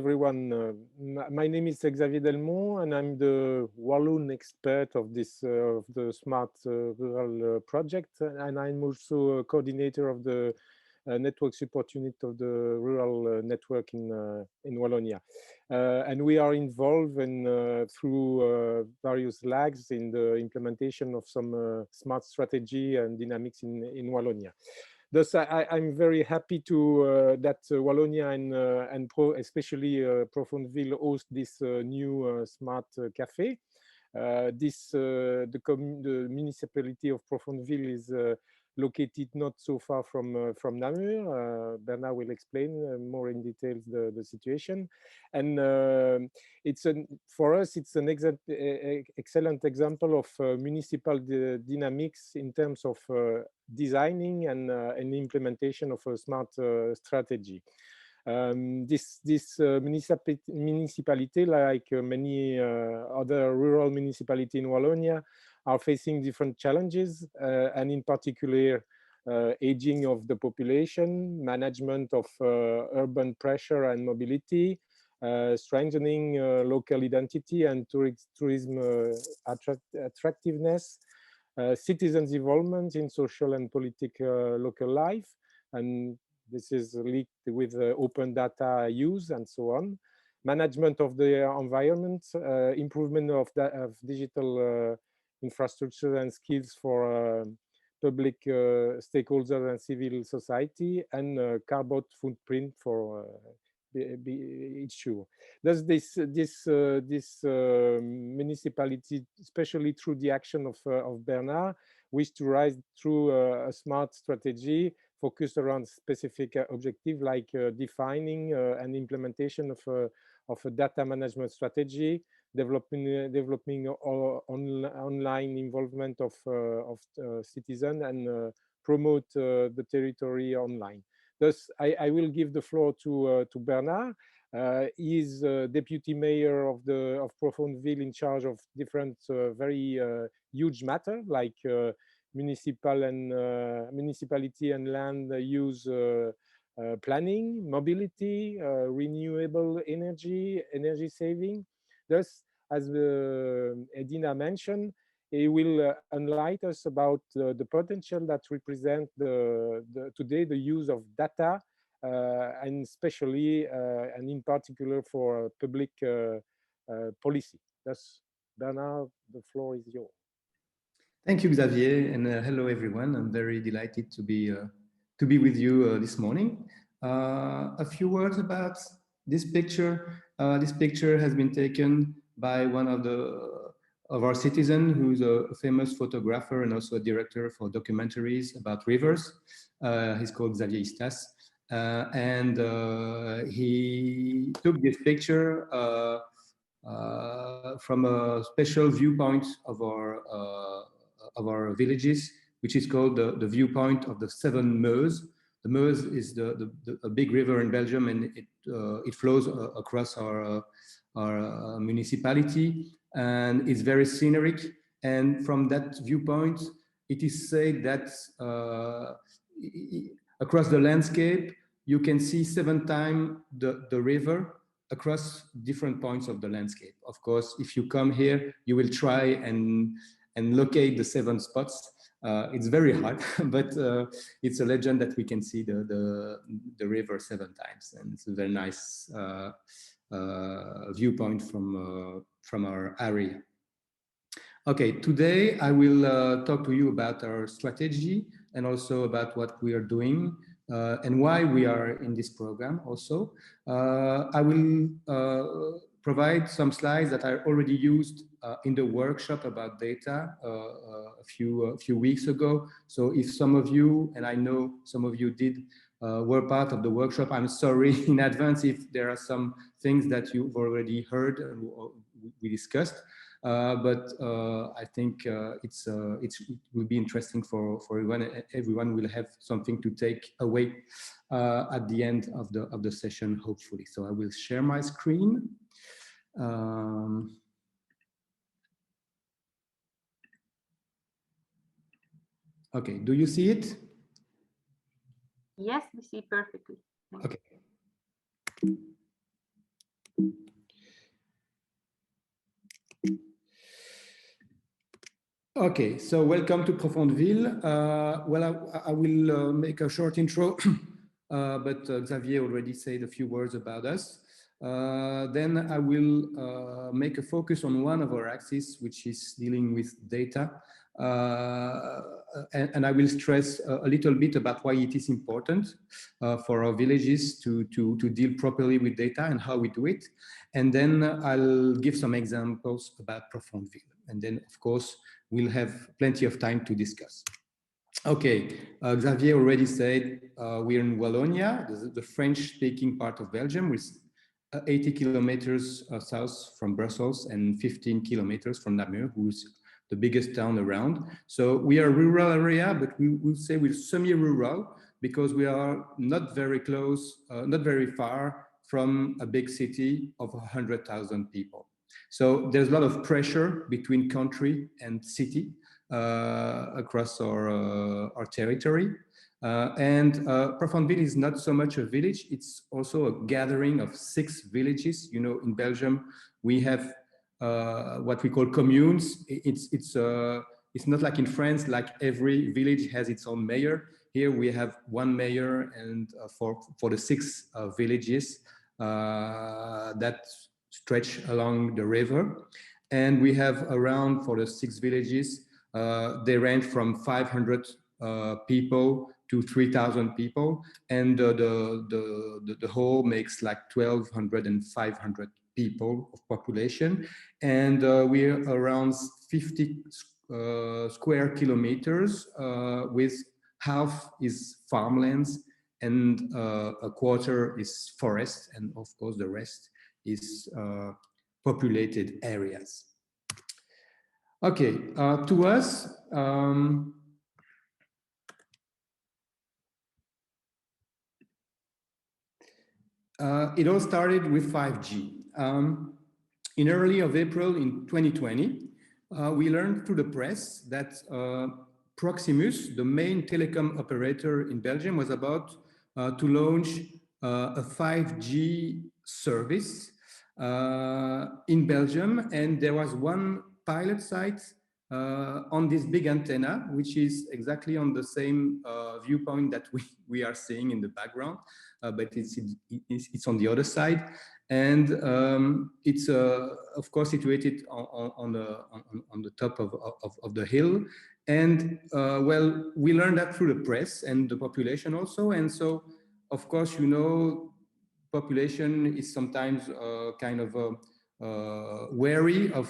everyone. My name is Xavier Delmont, and I'm the Walloon expert of this of the Smart Rural project, and I'm also a coordinator of the network support unit of the rural network in Wallonia. And we are involved in, through various lags in the implementation of some smart strategy and dynamics in Wallonia. Thus, I'm very happy to that Wallonia and especially Profondeville host this new smart cafe. The municipality of Profondeville is located not so far from Namur. Bernard will explain more in details the situation, and for us it's an excellent example of municipal dynamics in terms of designing and implementation of a smart strategy. This municipality, like many other rural municipalities in Wallonia, are facing different challenges, and in particular, aging of the population, management of urban pressure and mobility, strengthening local identity and tourism attractiveness, citizens' involvement in social and political local life, and this is linked with open data use and so on. Management of the environment, improvement of digital infrastructure and skills for public stakeholders and civil society, and carbon footprint for each year. Thus, this municipality, especially through the action of Bernard, wish to rise through a smart strategy focused around specific objective, like defining and implementation of a data management strategy, developing online involvement of citizens, and promote the territory online. Thus, I will give the floor to Bernard. He is deputy mayor of Profondeville, in charge of different very huge matter, like municipality and land use planning, mobility, renewable energy saving. Thus, as Edina mentioned, he will enlighten us about the potential that represent today the use of data, and especially and in particular for public policy. Thus, Bernard, the floor is yours. Thank you, Xavier, and hello everyone. I'm very delighted to be with you this morning. A few words about this picture. This picture has been taken by one of our citizens, who's a famous photographer and also a director for documentaries about rivers. He's called Xavier Istas, and he took this picture from a special viewpoint of our villages, which is called the viewpoint of the 7 Meuse. The Meuse is a big river in Belgium, and it flows across our municipality, and it's very scenic. And from that viewpoint, it is said that across the landscape, you can see 7 times the river across different points of the landscape. Of course, if you come here, you will try and locate the 7 spots. It's very hard, but it's a legend that we can see the river 7 times, and it's a very nice viewpoint from our area. Okay, today I will talk to you about our strategy and also about what we are doing and why we are in this program also. I will provide some slides that I already used in the workshop about data a few weeks ago. So if some of you, and I know some of you did, were part of the workshop, I'm sorry in advance if there are some things that you've already heard and we discussed. But I think it will be interesting for everyone. Everyone will have something to take away at the end of the session, hopefully. So I will share my screen. Okay, do you see it? Yes, we see perfectly. Okay. Okay, so welcome to Profondeville. Well, I will make a short intro, but Xavier already said a few words about us. Then I will make a focus on one of our axes, which is dealing with data. And I will stress a little bit about why it is important for our villages to deal properly with data and how we do it. And then I'll give some examples about Profondeville. And then, of course, we'll have plenty of time to discuss. Okay, Xavier already said we're in Wallonia, the French-speaking part of Belgium, with 80 kilometers south from Brussels and 15 kilometers from Namur, who's the biggest town around. So we are a rural area, but we will say we're semi-rural because we are not very close, not very far from a big city of 100,000 people. So there's a lot of pressure between country and city across our territory. Profondeville is not so much a village, it's also a gathering of 6 villages. You know, in Belgium, we have what we call communes. It's not like in France, like every village has its own mayor. Here we have one mayor, and for the 6 villages that stretch along the river. And we have around, for the 6 villages, they range from 500 people to 3,000 people, and the whole makes like 1,200 and 500 people of population, and we're around 50 square kilometers, with half is farmlands and a quarter is forest, and of course the rest is populated areas. Okay, to us, it all started with 5G. In early of April in 2020, we learned through the press that Proximus, the main telecom operator in Belgium, was about to launch a 5G service in Belgium, and there was one pilot site on this big antenna, which is exactly on the same viewpoint that we are seeing in the background, but it's on the other side, and it's of course situated on the top of the hill. And well, we learned that through the press and the population also, and so of course, you know, population is sometimes kind of wary of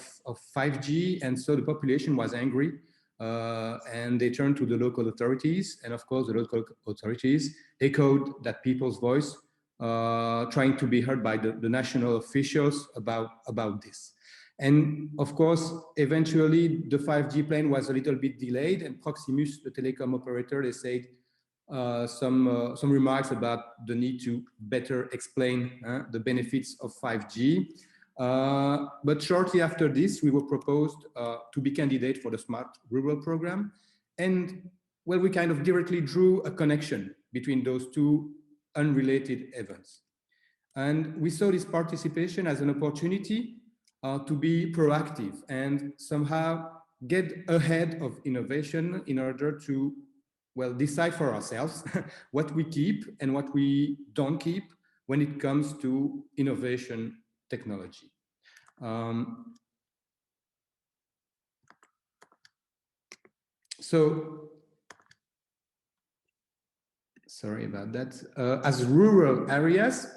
5G, and so the population was angry, and they turned to the local authorities, and of course the local authorities echoed that people's voice, trying to be heard by the national officials about this. And of course, eventually the 5G plan was a little bit delayed, and Proximus, the telecom operator, they said some remarks about the need to better explain the benefits of 5G. But shortly after this, we were proposed to be candidate for the Smart Rural program. And well, we kind of directly drew a connection between those two unrelated events. And we saw this participation as an opportunity to be proactive and somehow get ahead of innovation in order to, well, decide for ourselves what we keep and what we don't keep when it comes to innovation technology. So, sorry about that. As rural areas,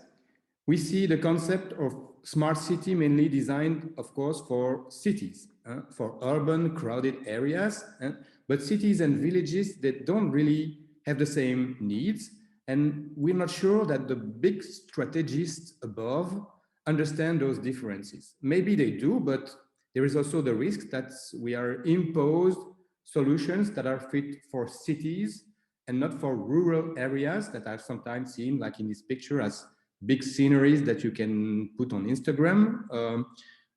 we see the concept of smart city mainly designed, of course, for cities, for urban crowded areas, but cities and villages that don't really have the same needs. And we're not sure that the big strategists above understand those differences. Maybe they do, but there is also the risk that we are imposed solutions that are fit for cities and not for rural areas that are sometimes seen, like in this picture, as big sceneries that you can put on Instagram.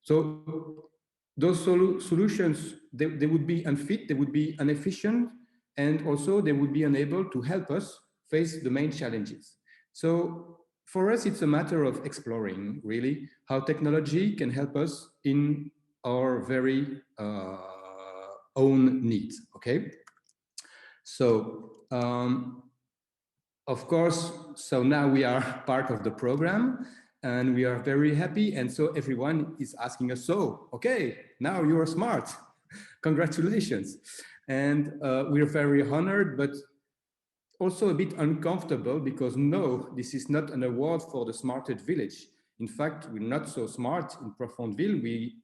So those solutions, they would be unfit, they would be inefficient, and also they would be unable to help us face the main challenges. So for us, it's a matter of exploring, really, how technology can help us in our very own needs. Okay, so of course, so now we are part of the program and we are very happy, and so everyone is asking us, so okay, now you are smart, congratulations. And we're very honored, but also a bit uncomfortable, because no, this is not an award for the smartest village. In fact, we're not so smart in Profondeville. We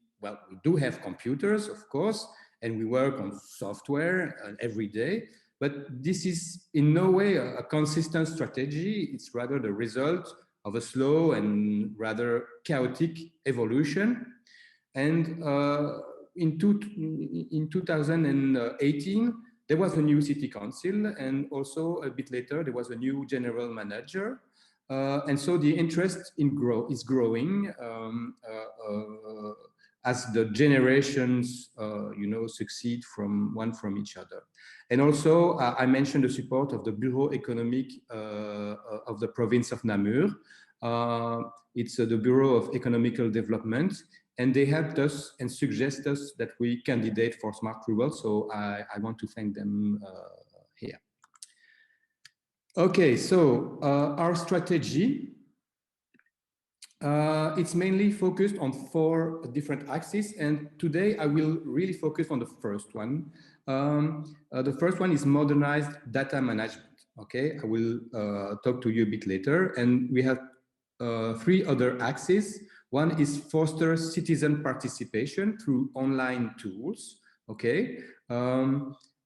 do have computers, of course, and we work on software every day, but this is in no way a consistent strategy. It's rather the result of a slow and rather chaotic evolution. And in 2018, there was a new city council, and also a bit later, there was a new general manager. And so the interest is growing as the generations, succeed one from each other. And also, I mentioned the support of the Bureau Économique of the province of Namur. It's the Bureau of Economical Development, and they helped us and suggest us that we candidate for Smart Rural. So I want to thank them here. Okay, so our strategy, it's mainly focused on 4 different axes, and today I will really focus on the first one. The first one is modernized data management. Okay, I will talk to you a bit later, and we have 3 other axes. One is foster citizen participation through online tools. Okay.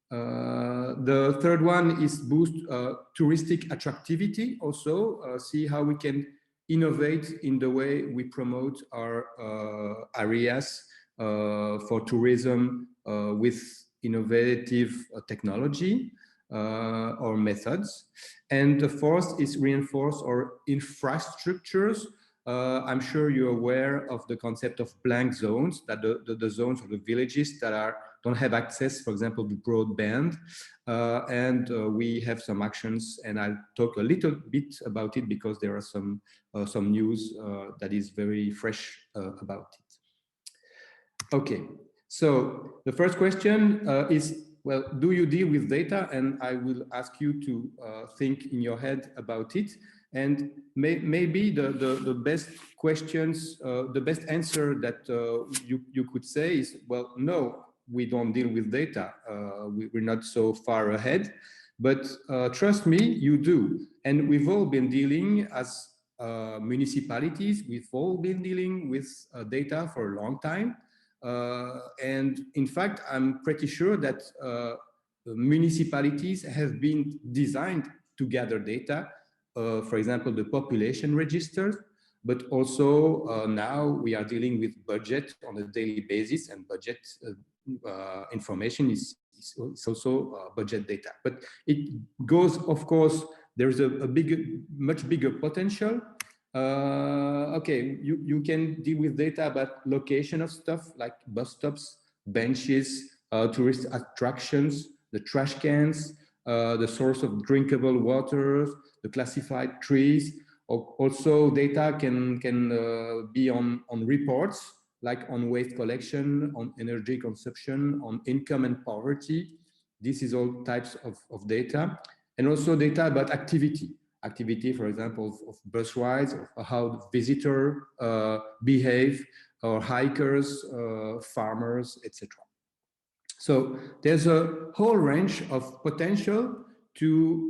The third one is boost touristic attractivity. Also, see how we can innovate in the way we promote our areas for tourism with innovative technology or methods. And the fourth is reinforce our infrastructures. I'm sure you're aware of the concept of blank zones, that the zones of the villages that don't have access, for example, to broadband. And we have some actions, and I'll talk a little bit about it because there are some news that is very fresh about it. Okay, so the first question is, well, do you deal with data? And I will ask you to think in your head about it. And maybe the best questions, the best answer that you could say is, well, no, we don't deal with data. We're not so far ahead, but trust me, you do. And we've all been dealing as municipalities, we've all been dealing with data for a long time. And in fact, I'm pretty sure that municipalities have been designed to gather data. For example, the population registers, but also now we are dealing with budget on a daily basis, and budget information is also budget data. But it goes, of course, there's a much bigger potential. Okay, you can deal with data about location of stuff like bus stops, benches, tourist attractions, the trash cans, the source of drinkable water, the classified trees. Also, data can be on reports, like on waste collection, on energy consumption, on income and poverty. This is all types of data. And also data about activity, for example, of bus rides, or how visitors behave, or hikers, farmers, etc. So there's a whole range of potential to,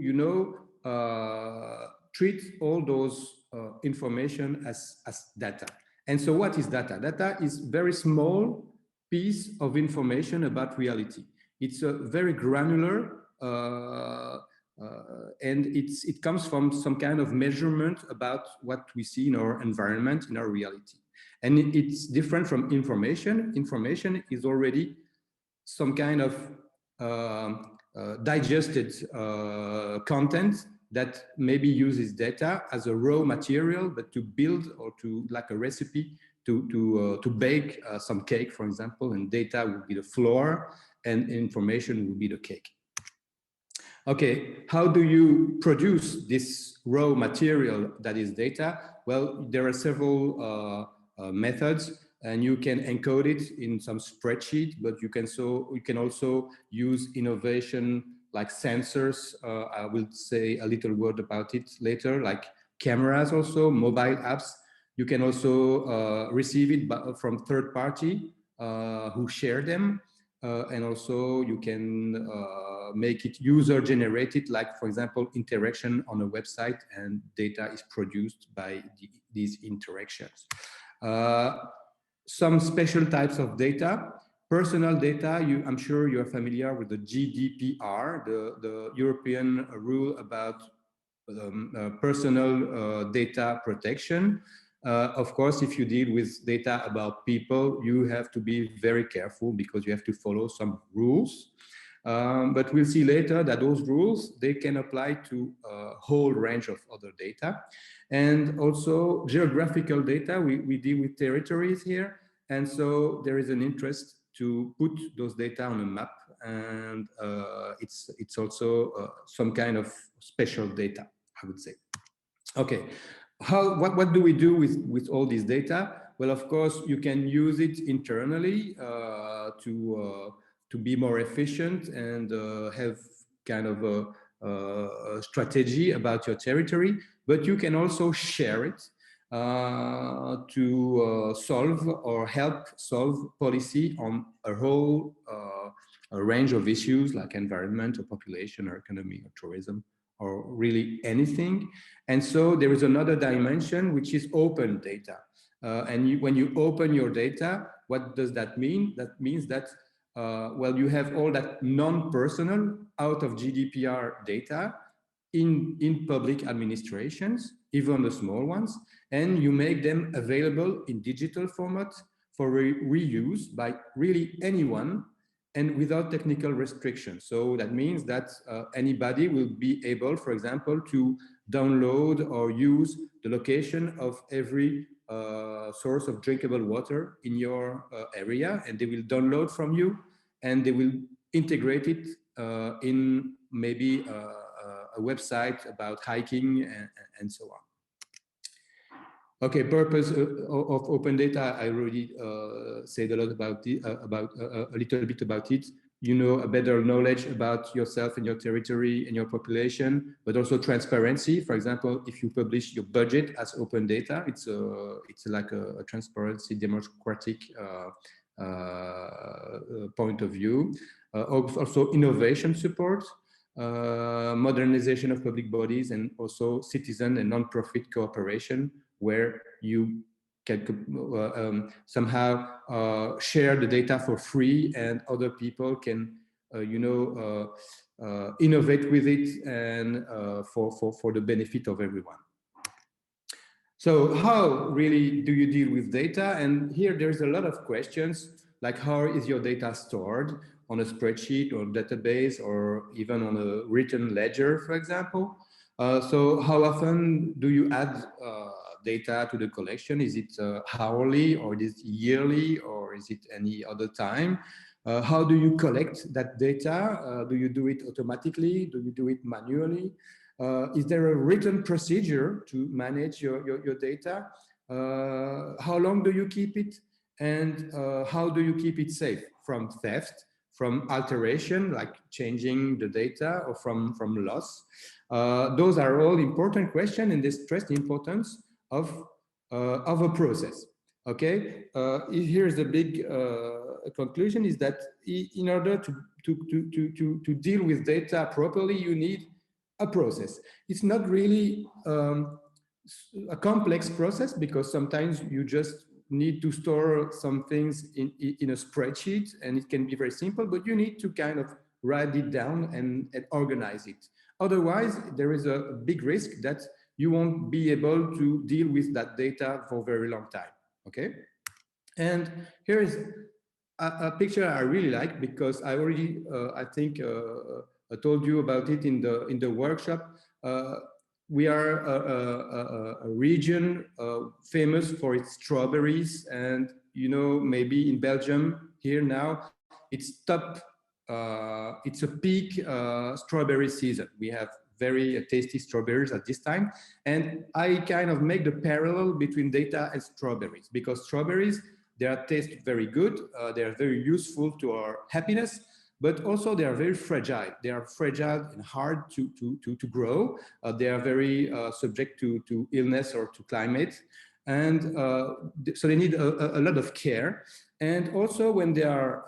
treat all those information as data. And so what is data? Data is very small piece of information about reality. It's a very granular, and it comes from some kind of measurement about what we see in our environment, in our reality. And it's different from information. Information is already some kind of digested content that maybe uses data as a raw material, but to build, or to, like a recipe, to bake some cake, for example, and data would be the flour and information would be the cake. Okay, how do you produce this raw material that is data? Well, there are several methods. and you can encode it in some spreadsheet, but you can also use innovation like sensors. I will say a little word about it later, like cameras, also mobile apps. You can also receive it from third party who share them, and also you can make it user generated, like for example interaction on a website, and data is produced by these interactions. Some special types of data, personal data. I'm sure you're familiar with the GDPR, the European rule about personal data protection. Of course, if you deal with data about people, you have to be very careful because you have to follow some rules. But we'll see later that those rules, they can apply to a whole range of other data. And also geographical data, we deal with territories here. And so there is an interest to put those data on a map, and it's also some kind of special data, I would say. Okay, what do we do with all this data? Well, of course, you can use it internally to be more efficient and have kind of a strategy about your territory, but you can also share it to solve or help solve policy on a whole a range of issues like environment or population or economy or tourism or really anything. And so there is another dimension, which is open data. And when you open your data, what does that mean? That means that, well, you have all that non-personal out of GDPR data in public administrations, even the small ones, and you make them available in digital format for reuse by really anyone and without technical restrictions. So that means that anybody will be able, for example, to download or use the location of every source of drinkable water in your area, and they will download from you, and they will integrate it in maybe a website about hiking and so on. Okay, purpose of open data. I already said a lot about it, a little bit about it. You know, a better knowledge about yourself and your territory and your population, but also transparency. For example, if you publish your budget as open data, it's like a transparency, democratic point of view. Also innovation support, modernization of public bodies, and also citizen and non-profit cooperation, where you can somehow share the data for free, and other people can, innovate with it, and for the benefit of everyone. So how really do you deal with data? And here there's a lot of questions, like how is your data stored on a spreadsheet or database, or even on a written ledger, for example? So how often do you add data to the collection? Is it hourly, or is it yearly, or is it any other time? How do you collect that data? Do you do it automatically? Do you do it manually? Is there a written procedure to manage your data? How long do you keep it? And how do you keep it safe from theft, from alteration, like changing the data, or from loss? Those are all important questions, and they stress the importance of a process. Okay, here's the big conclusion, is that in order to deal with data properly, you need a process. It's not really a complex process, because sometimes you just need to store some things in a spreadsheet, and it can be very simple, but you need to kind of write it down and organize it. Otherwise, there is a big risk that you won't be able to deal with that data for a very long time. Okay, and here is a picture I really like, because I already I think I told you about it in the workshop. We are a region famous for its strawberries, and maybe in Belgium here now it's it's a peak strawberry season. We have very tasty strawberries at this time, and I kind of make the parallel between data and strawberries, because strawberries, They are tasted very good. They are very useful to our happiness, but also they are very fragile. They are fragile and hard to grow. They are very subject to illness or to climate. And so they need a lot of care. And also when they are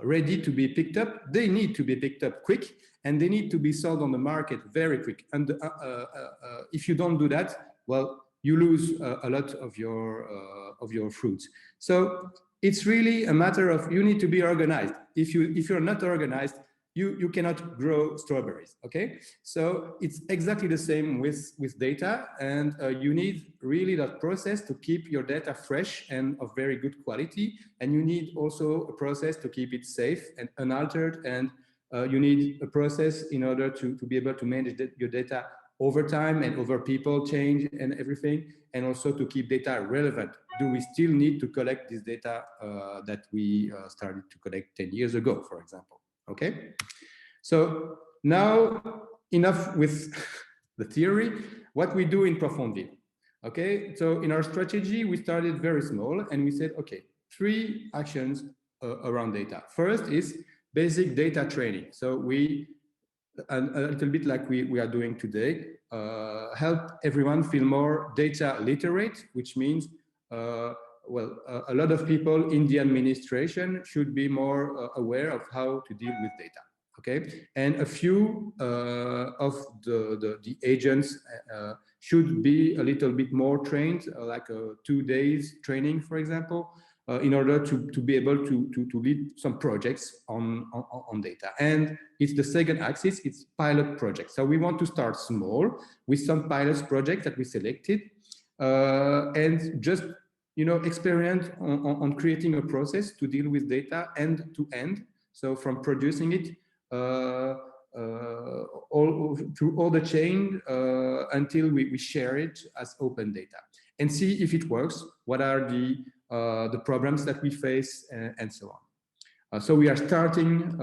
ready to be picked up, they need to be picked up quick, and they need to be sold on the market very quick. And if you don't do that, well, you lose a lot of your fruits. So it's really a matter of, you need to be organized. If you're not organized, you cannot grow strawberries. Okay, so it's exactly the same with data, and you need really that process to keep your data fresh and of very good quality, and you need also a process to keep it safe and unaltered, and you need a process in order to be able to manage your data over time and over people change and everything, and also to keep data relevant. Do we still need to collect this data that we started to collect 10 years ago, for example? Okay, so now enough with the theory. What we do in Profondeville. Okay, so in our strategy, we started very small and we said, okay, 3 actions around data. First is basic data training. So we, a little bit like we are doing today, help everyone feel more data literate, which means well, a lot of people in the administration should be more aware of how to deal with data. Okay, and a few of the agents should be a little bit more trained, like 2 days training, for example, in order to be able to lead some projects on data. And it's the second axis, it's pilot projects. So we want to start small with some pilot projects that we selected, and just, you know, experiment on creating a process to deal with data end to end. So from producing it through all the chain until we share it as open data, and see if it works. What are the problems that we face, and so on. So we are starting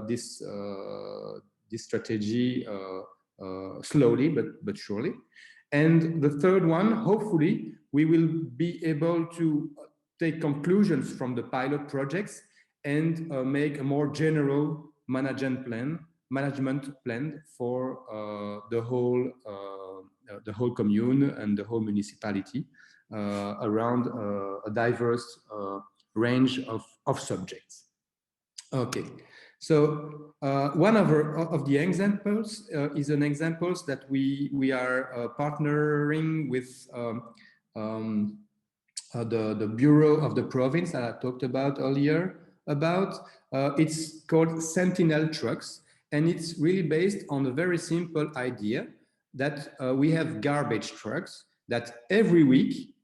this strategy slowly but surely. And the third one, hopefully, we will be able to take conclusions from the pilot projects and make a more general management plan for the whole commune and the whole municipality around a diverse range of subjects. Okay, so one of the examples is an examples that we are partnering with the Bureau of the Province that I talked about earlier. It's called Sentinel trucks, and it's really based on a very simple idea that we have garbage trucks that every week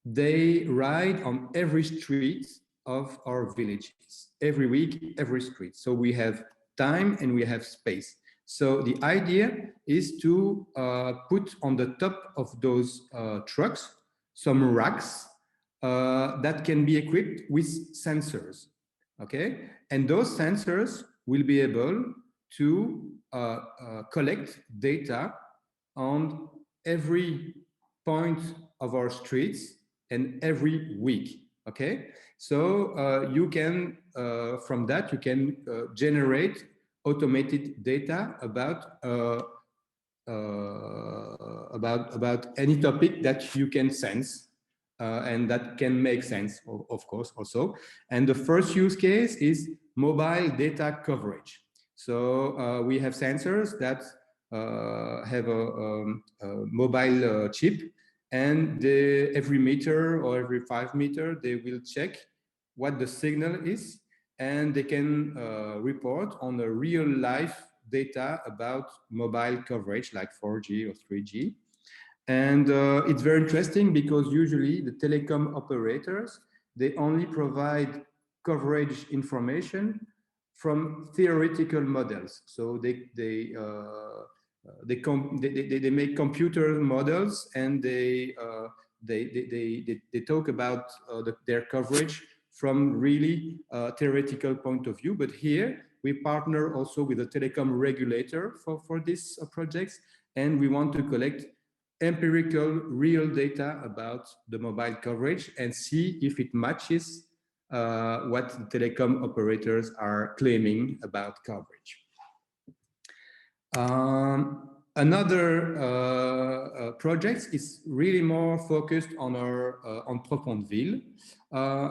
they ride on every street of our villages. Every week, every street. So we have time and we have space. So the idea is to put on the top of those trucks some racks that can be equipped with sensors. Okay, and those sensors will be able to collect data on every point of our streets and every week. Okay, so you can from that you can generate automated data about any topic that you can sense. And that can make sense, of course, also. And the first use case is mobile data coverage. So we have sensors that have a mobile chip, and every meter or every 5 meters, they will check what the signal is, and they can report on the real life data about mobile coverage, like 4G or 3G. And it's very interesting because usually the telecom operators, they only provide coverage information from theoretical models. So they make computer models, and they talk about their coverage from really theoretical point of view. But here we partner also with a telecom regulator for these projects, and we want to collect empirical real data about the mobile coverage and see if it matches what the telecom operators are claiming about coverage. Another project is really more focused on on Profondeville.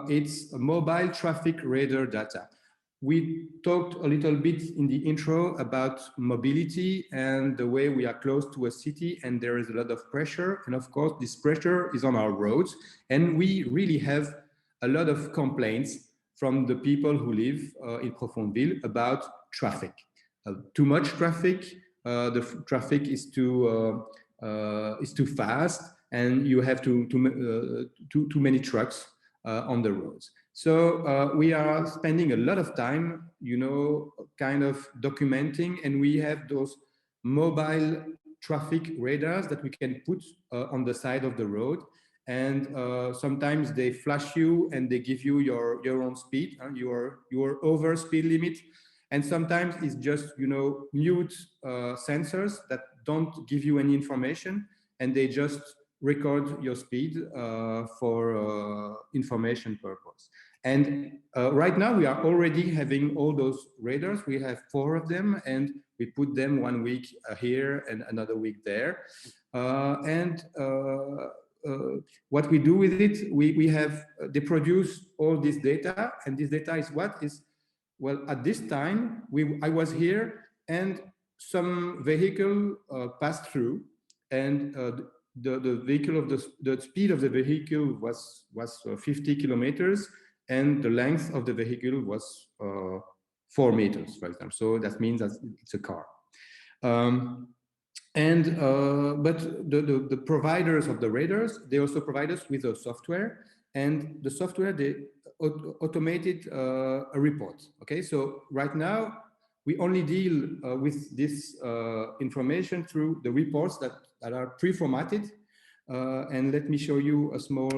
It's mobile traffic radar data. We talked a little bit in the intro about mobility and the way we are close to a city and there is a lot of pressure. And of course, this pressure is on our roads. And we really have a lot of complaints from the people who live in Profondeville about traffic. Too much traffic, the traffic is too fast, and you have too many trucks on the roads. So we are spending a lot of time, you know, kind of documenting, and we have those mobile traffic radars that we can put on the side of the road. And sometimes they flash you and they give you your own speed, your over speed limit. And sometimes it's just, you know, mute sensors that don't give you any information, and they just record your speed for information purpose. And right now we are already having all those radars. We have 4 of them, and we put them 1 week here and another week there. What we do with it, they produce all this data, and this data is what is, well, at this time, I was here and some vehicle passed through, and the vehicle of the speed of the vehicle was 50 kilometers, and the length of the vehicle was 4 meters, for example. So that means that it's a car. But the providers of the radars, they also provide us with a software, and the software, they automated a report. Okay, so right now we only deal with this information through the reports that are pre-formatted. And let me show you a small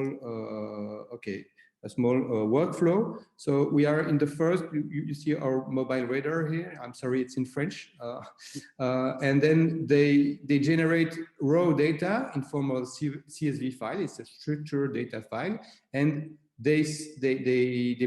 workflow. So we are in the first, you see our mobile radar here. I'm sorry, it's in French. And then they generate raw data in form of CSV file. It's a structured data file, and they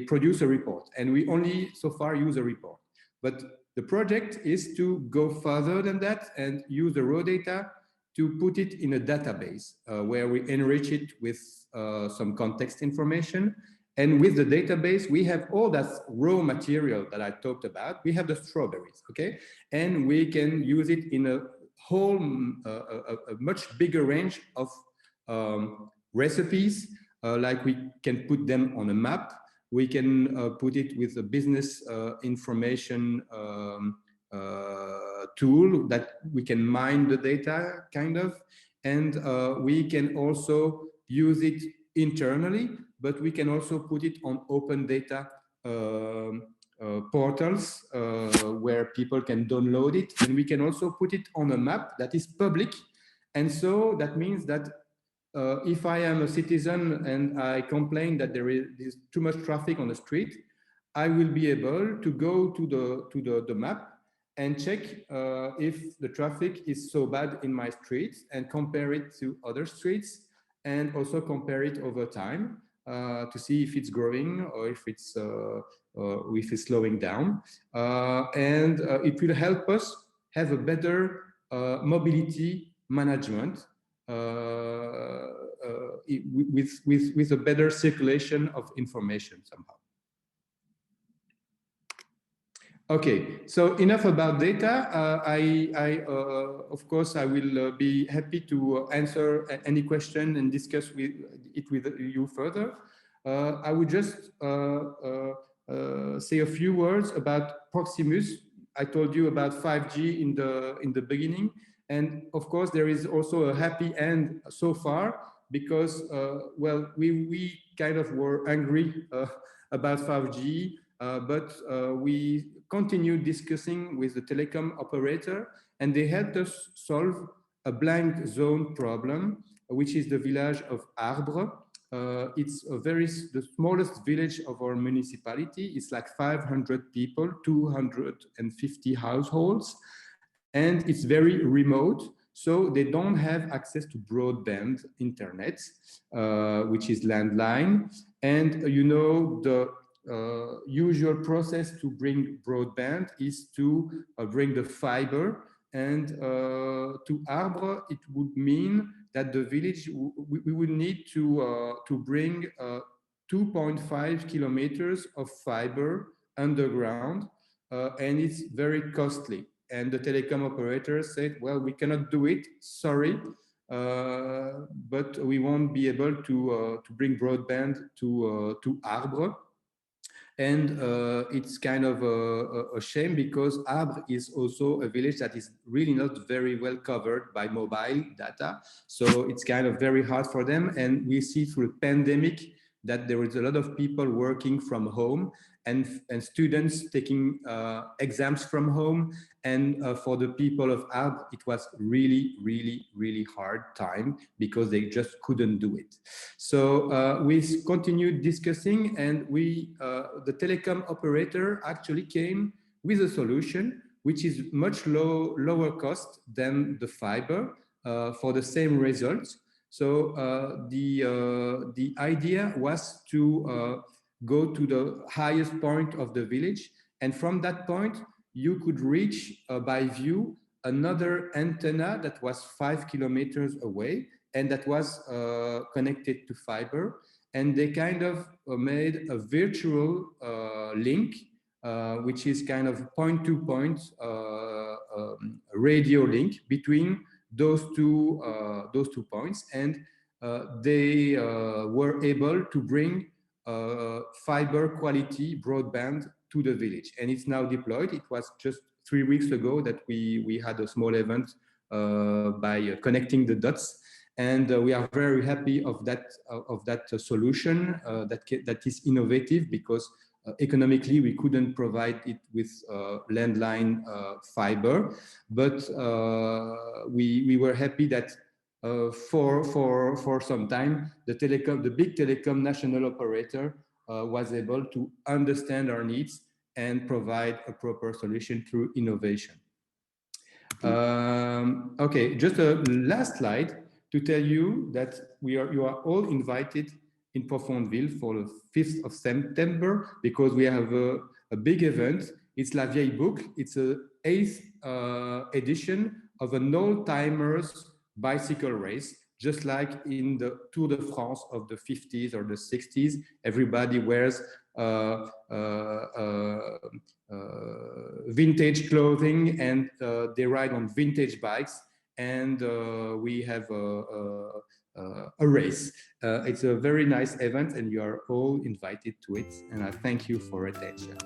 produce a report. And we only so far use a report. But the project is to go further than that and use the raw data to put it in a database where we enrich it with some context information. And with the database, we have all that raw material that I talked about. We have the strawberries, okay? And we can use it in a whole, a much bigger range of recipes. Like we can put them on a map. We can put it with a business information tool that we can mine the data, kind of, and we can also use it internally, but we can also put it on open data portals where people can download it, and we can also put it on a map that is public. And so that means that if I am a citizen and I complain that there is too much traffic on the street, I will be able to go to the map and check if the traffic is so bad in my street and compare it to other streets, and also compare it over time to see if it's growing or if it's slowing down. And it will help us have a better mobility management with a better circulation of information somehow. Okay, so enough about data. Of course, I will be happy to answer any question and discuss with you further. I would just say a few words about Proximus. I told you about 5G in the beginning, and of course there is also a happy end so far, because well, we kind of were angry about 5G, but we continued discussing with the telecom operator, and they helped us solve a blank zone problem, which is the village of Arbre. It's the smallest village of our municipality. It's like 500 people, 250 households, and it's very remote. so they don't have access to broadband internet, which is landline. And the usual process to bring broadband is to bring the fiber, and to Arbre it would mean that the village we would need to bring 2.5 kilometers of fiber underground, and it's very costly. And the telecom operator said, well, we cannot do it, sorry, but we won't be able to bring broadband to Arbre. And it's kind of a shame, because Arbre is also a village that is really not very well covered by mobile data. So it's kind of very hard for them. And we see through the pandemic that there is a lot of people working from home, and students taking exams from home. And for the people of Arbre, it was really, really, really hard time, because they just couldn't do it. So we continued discussing, and the telecom operator actually came with a solution which is much lower cost than the fiber for the same results. So the idea was to go to the highest point of the village, and from that point you could reach by view another antenna that was 5 kilometers away, and that was connected to fiber. And they kind of made a virtual link, which is kind of point-to-point radio link between those two points. And they were able to bring fiber quality broadband to the village, and it's now deployed. It was just 3 weeks ago that we had a small event by connecting the dots, and we are very happy of that solution that is innovative, because economically we couldn't provide it with landline fiber, but we were happy that for some time the big telecom national operator was able to understand our needs and provide a proper solution through innovation. Okay, just a last slide to tell you that you are all invited in Profondeville for the 5th of September, because we have a big event. It's La Vieille Boucle. It's a 8th edition of an old-timers bicycle race, just like in the Tour de France of the 50s or the 60s. Everybody wears vintage clothing, and they ride on vintage bikes, and we have a race. It's a very nice event, and you are all invited to it, and I thank you for attention.